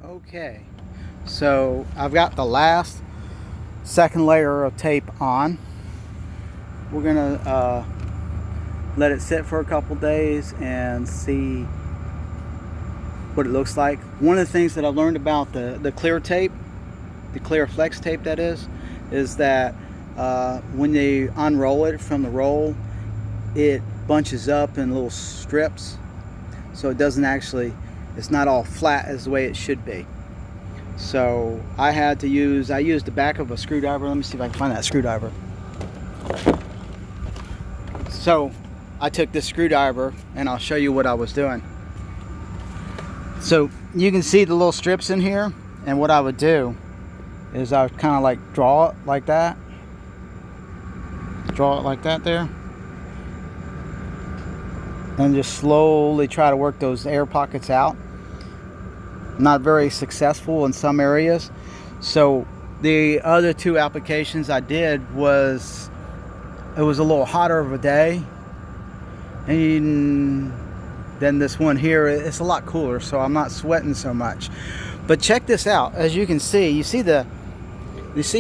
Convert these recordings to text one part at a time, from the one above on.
Okay, so I've got the last second layer of tape on. We're gonna let it sit for a couple days and see what it looks like. One of the things that I learned about the clear tape, the clear flex tape that is that when you unroll it from the roll, it bunches up in little strips, so it doesn't actually, it's not all flat as the way it should be. So I used the back of a screwdriver. Let me see if I can find that screwdriver. So I took this screwdriver and I'll show you what I was doing. So you can see the little strips in here, and what I would do is I would kind of like draw it like that. Draw it like that there. And just slowly try to work those air pockets out. Not very successful in some areas. So the other two applications I did it was a little hotter of a day, and then this one here, it's a lot cooler, so I'm not sweating so much. But check this out. As you can see, you see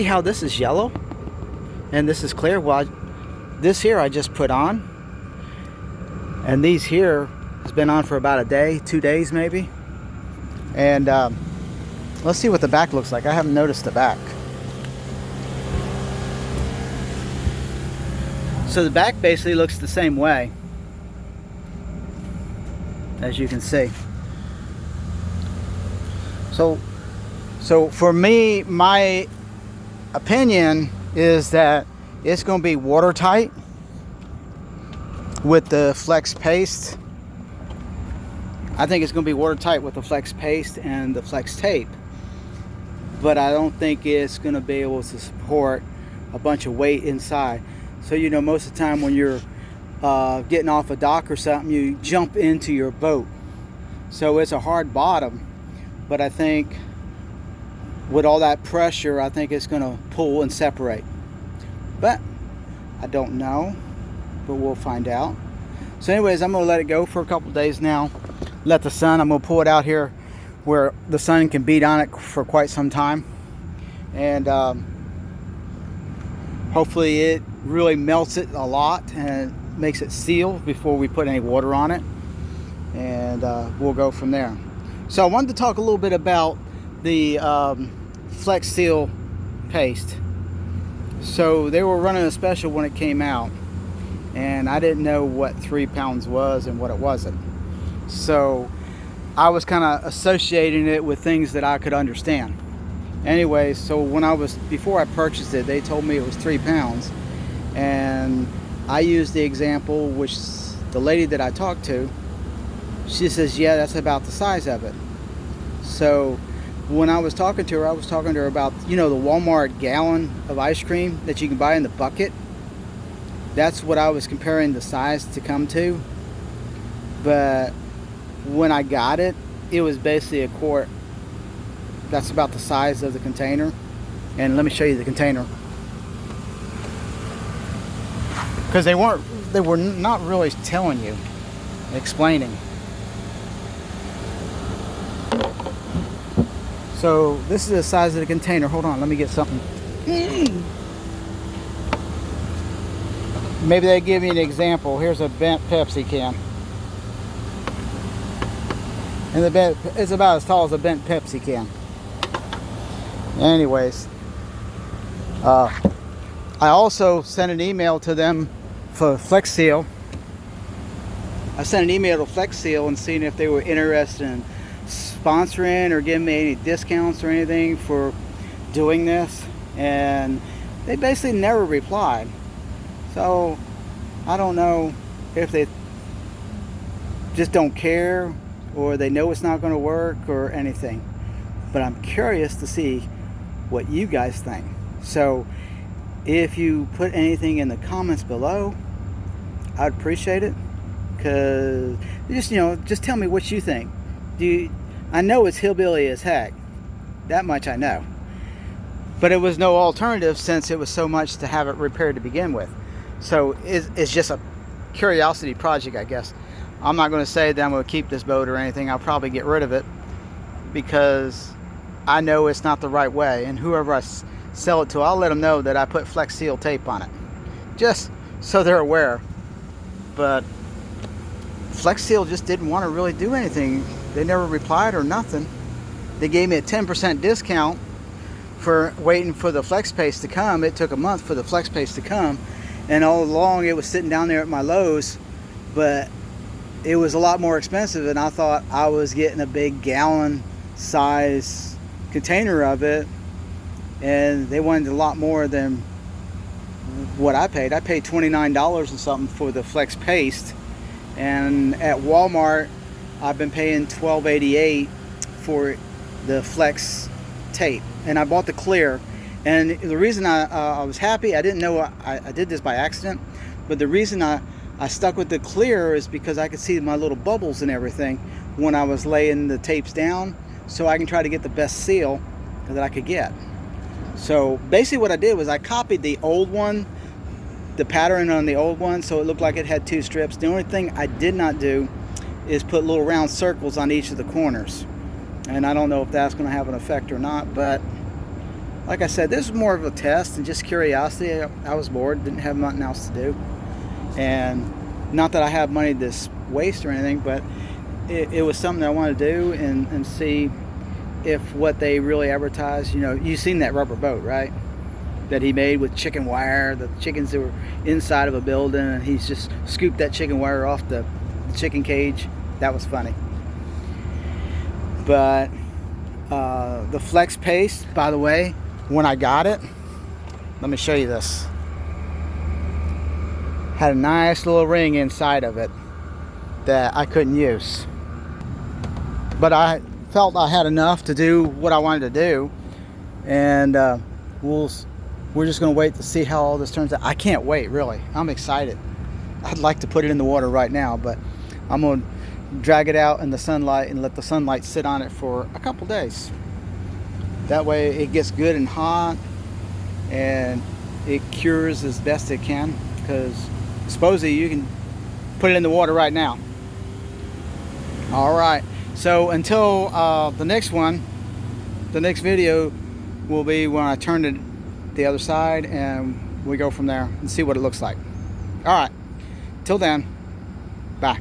how this is yellow and this is clear. Well, this here I just put on, and these here has been on for about a day, 2 days maybe. And let's see what the back looks like. I haven't noticed the back. So the back basically looks the same way, as you can see. So for me, my opinion is that it's going to be watertight with the Flex Paste. I think it's going to be watertight with the Flex Paste and the Flex Tape, but I don't think it's going to be able to support a bunch of weight inside. So most of the time when you're getting off a dock or something, you jump into your boat. So it's a hard bottom, but I think with all that pressure, I think it's going to pull and separate. But I don't know, but we'll find out. So anyways, I'm going to let it go for a couple days now. Let the sun, I'm going to pull it out here where the sun can beat on it for quite some time. And hopefully it really melts it a lot and makes it seal before we put any water on it. And we'll go from there. So I wanted to talk a little bit about the Flexseal Paste. So they were running a special when it came out, and I didn't know what 3 pounds was and what it wasn't. So I was kind of associating it with things that I could understand. Anyway, so before I purchased it, they told me it was 3 pounds, and I used the example, which the lady that I talked to, she says, yeah, that's about the size of it. So when I was talking to her, about, the Walmart gallon of ice cream that you can buy in the bucket. That's what I was comparing the size to come to. But when I got it, it was basically a quart. That's about the size of the container. And let me show you the container, because they were not really telling you, explaining. So this is the size of the container. Hold on, let me get something. Maybe they give me an example. Here's a bent Pepsi can. And it's about as tall as a bent Pepsi can. Anyways, I also sent an email to them for Flexseal. I sent an email to Flexseal and seeing if they were interested in sponsoring or giving me any discounts or anything for doing this, and they basically never replied. So I don't know if they just don't care, or they know it's not going to work, or anything. But I'm curious to see what you guys think. So if you put anything in the comments below, I'd appreciate it. Because just tell me what you think. I know it's hillbilly as heck. That much I know. But it was no alternative, since it was so much to have it repaired to begin with. So it's just a curiosity project, I guess. I'm not going to say that I'm going to keep this boat or anything. I'll probably get rid of it. because I know it's not the right way, and whoever I sell it to, I'll let them know that I put Flexseal tape on it, just so they're aware. But Flexseal just didn't want to really do anything. They never replied or nothing. They gave me a 10% discount for waiting for the Flex Paste to come. It took a month for the Flex Paste to come, and all along it was sitting down there at my Lowe's, but it was a lot more expensive, and I thought I was getting a big gallon size container of it, and they wanted a lot more than what I paid. I paid $29 and something for the Flex Paste, and at Walmart I've been paying $12.88 for the Flex tape, and I bought the clear. And the reason I was happy, I didn't know I did this by accident, but the reason I stuck with the clear is because I could see my little bubbles and everything when I was laying the tapes down, so I can try to get the best seal that I could get. So basically what I did was I copied the old one, the pattern on the old one, so it looked like it had 2 strips. The only thing I did not do is put little round circles on each of the corners, and I don't know if that's going to have an effect or not, but like I said, this is more of a test and just curiosity. I was bored, didn't have nothing else to do, and not that I have money to waste or anything, but it was something that I wanted to do and see if what they really advertise. You know, you've seen that rubber boat, right, that he made with chicken wire, the chickens that were inside of a building, and he's just scooped that chicken wire off the chicken cage. That was funny. But the Flex Paste, by the way, when I got it, let me show you this, had a nice little ring inside of it that I couldn't use, but I felt I had enough to do what I wanted to do, and we're just going to wait to see how all this turns out. I can't wait, really. I'm excited. I'd like to put it in the water right now, but I'm going to drag it out in the sunlight and let the sunlight sit on it for a couple days. That way it gets good and hot, and it cures as best it can, because supposedly you can put it in the water right now. All right, so until the next video will be when I turn it the other side, and we go from there and see what it looks like. All right, till then, bye.